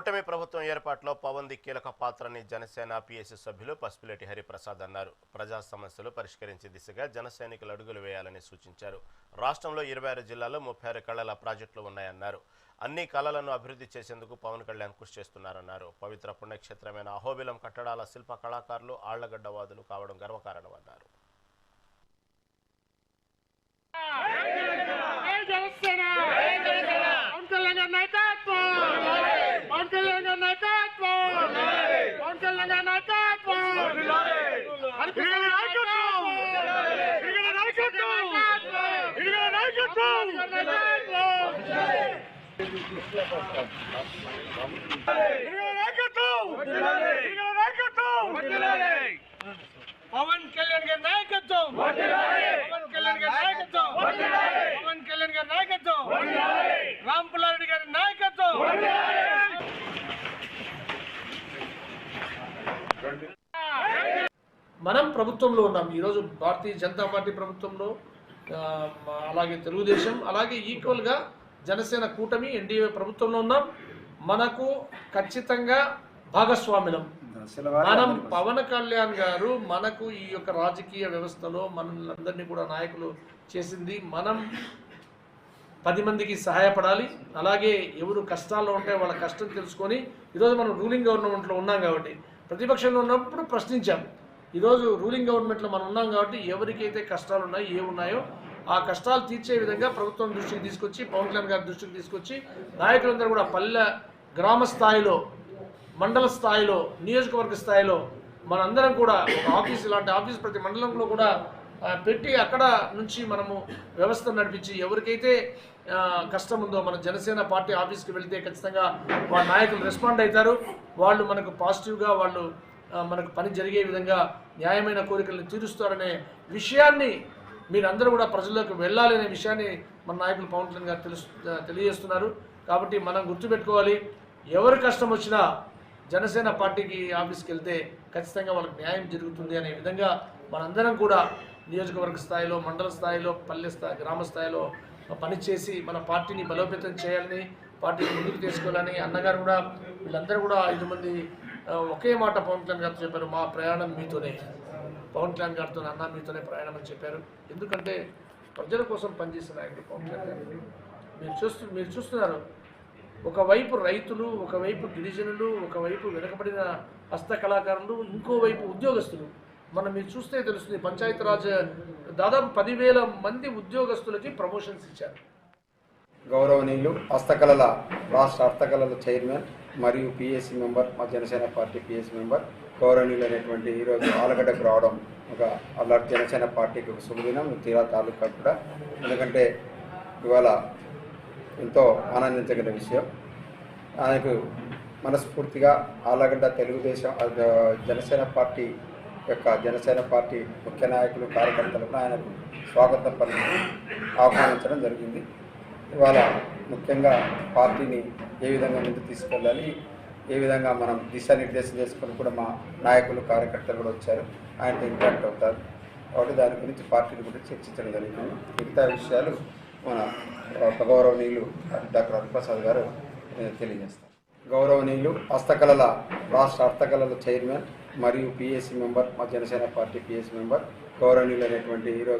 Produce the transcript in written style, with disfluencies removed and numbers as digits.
కూటమి ప్రభుత్వం ఏర్పాటులో పవన్ ది కీలక పాత్రని జనసేన పిఎస్సి సభ్యులు పసుపులేటి హరిప్రసాద్ అన్నారు. ప్రజా సమస్యలు పరిష్కరించే దిశగా జన సైనికులు అడుగులు వేయాలని సూచించారు. రాష్ట్రంలో 26 జిల్లాల్లో 36 కళల ప్రాజెక్టులు ఉన్నాయన్నారు. అన్ని కళలను అభివృద్ధి చేసేందుకు పవన్ కళ్యాణ్ కృషి చేస్తున్నారన్నారు. పవిత్ర పుణ్యక్షేత్రమైన అహోబిలం కట్టడాల శిల్ప కళాకారులు ఆళ్లగడ్డవాదులు కావడం గర్వకారణమన్నారు. పవన్ కళ్యాణ్ గారి నాయకత్వం, పవన్ కళ్యాణ్ గారి నాయకత్వం, పవన్ కళ్యాణ్ గారి నాయకత్వం, రాంపుల్లారెడ్డి గారి నాయకత్వం. మనం ప్రభుత్వంలో ఉన్నాం. ఈరోజు భారతీయ జనతా పార్టీ ప్రభుత్వంలో, అలాగే తెలుగుదేశం, అలాగే ఈక్వల్గా జనసేన కూటమి ఎన్డీఏ ప్రభుత్వంలో ఉన్నాం. మనకు ఖచ్చితంగా భాగస్వామ్యం. మనం పవన్ కళ్యాణ్ గారు మనకు ఈ యొక్క రాజకీయ వ్యవస్థలో మనందరినీ కూడా నాయకులు చేసింది. మనం 10 మందికి సహాయపడాలి. అలాగే ఎవరు కష్టాల్లో ఉంటే వాళ్ళ కష్టం తెలుసుకొని, ఈరోజు మనం రూలింగ్ గవర్నమెంట్లో ఉన్నాం కాబట్టి, ప్రతిపక్షంలో ఉన్నప్పుడు ప్రశ్నించాం. ఈరోజు రూలింగ్ గవర్నమెంట్లో మనం ఉన్నాం కాబట్టి ఎవరికైతే కష్టాలు ఉన్నాయో, ఏమున్నాయో ఆ కష్టాలు తీర్చే విధంగా ప్రభుత్వం దృష్టికి తీసుకొచ్చి, పవన్ కళ్యాణ్ గారి దృష్టికి తీసుకొచ్చి, నాయకులందరూ కూడా పల్లె గ్రామ స్థాయిలో, మండల స్థాయిలో, నియోజకవర్గ స్థాయిలో మనందరం కూడా ఒక ఆఫీస్, ఇలాంటి ఆఫీస్ ప్రతి మండలంలో కూడా పెట్టి అక్కడ నుంచి మనము వ్యవస్థ నడిపించి, ఎవరికైతే కష్టం ఉందో మన జనసేన పార్టీ ఆఫీస్కి వెళితే ఖచ్చితంగా వాళ్ళ నాయకులు రెస్పాండ్ అవుతారు. వాళ్ళు మనకు పాజిటివ్గా, వాళ్ళు మనకు పని జరిగే విధంగా న్యాయమైన కోరికలను తీరుస్తారనే విషయాన్ని మీరందరూ కూడా ప్రజల్లోకి వెళ్ళాలి అనే విషయాన్ని మన నాయకులు పవన్ కళ్యాణ్ గారు తెలియజేస్తున్నారు. కాబట్టి మనం గుర్తుపెట్టుకోవాలి, ఎవరి కష్టం వచ్చినా జనసేన పార్టీకి ఆఫీస్కి వెళ్తే ఖచ్చితంగా వాళ్ళకి న్యాయం జరుగుతుంది అనే విధంగా మనందరం కూడా నియోజకవర్గ స్థాయిలో, మండల స్థాయిలో, పల్లె స్థాయి, గ్రామ స్థాయిలో పనిచేసి మన పార్టీని బలోపేతం చేయాలని, పార్టీని ముందుకు తీసుకెళ్ళాలని అన్నగారు కూడా, వీళ్ళందరూ కూడా 5 మంది ఒకే మాట పవన్ కళ్యాణ్ గారితో చెప్పారు. మా ప్రయాణం మీతోనే, పవన్ కళ్యాణ్ గారితో అన్న మీతోనే ప్రయాణం అని చెప్పారు. ఎందుకంటే ప్రజల కోసం పనిచేసిన నాయకుడు పవన్ కళ్యాణ్ గారు. మీరు చూస్తున్నారు, ఒకవైపు రైతులు, ఒకవైపు గిరిజనులు, ఒకవైపు వెనుకబడిన హస్తకళాకారులు, ఇంకోవైపు ఉద్యోగస్తులు. మీరు చూస్తే తెలుస్తుంది, పంచాయతీరాజ్ దాదాపు 10,000 మంది ఉద్యోగస్తులకి ప్రమోషన్స్ ఇచ్చారు. గౌరవనీయులు హస్తకళల రాష్ట్ర హస్తకళల చైర్మన్ మరియు పిఎస్సి మెంబర్, మా జనసేన పార్టీ పిఎస్సి మెంబర్ గౌరవనీయులు అనేటువంటి ఈరోజు ఆలగడ్డకు రావడం ఒక అలాంటి జనసేన పార్టీకి ఒక శుభదినం, తీరా తాలూకా కూడా. ఎందుకంటే ఇవాళ ఎంతో ఆనందించగల విషయం. ఆయనకు మనస్ఫూర్తిగా ఆలగడ్డ తెలుగుదేశం జనసేన పార్టీ ముఖ్య నాయకులు, కార్యకర్తలకు ఆయనకు స్వాగతం పలికి ఆహ్వానించడం జరిగింది. ఇవాళ ముఖ్యంగా పార్టీని ఏ విధంగా ముందుకు తీసుకెళ్ళాలి, ఏ విధంగా మనం దిశానిర్దేశం చేసుకొని కూడా మా నాయకులు, కార్యకర్తలు కూడా వచ్చారు, ఆయనతో ఇంపాక్ట్ అవుతారు. కాబట్టి దాని గురించి పార్టీని గురించి చర్చించడం జరుగుతుంది. మిగతా విషయాలు మన గౌరవనీయులు డాక్టర్ హరిప్రసాద్ గారు తెలియజేస్తారు. గౌరవనీయులు హస్తకళల రాష్ట్ర హస్తకళల చైర్మన్ మరియు పిఎస్సి మెంబర్, మా జనసేన పార్టీ పిఎస్సి మెంబర్ గౌరవనీయులు అనేటువంటి ఈరోజు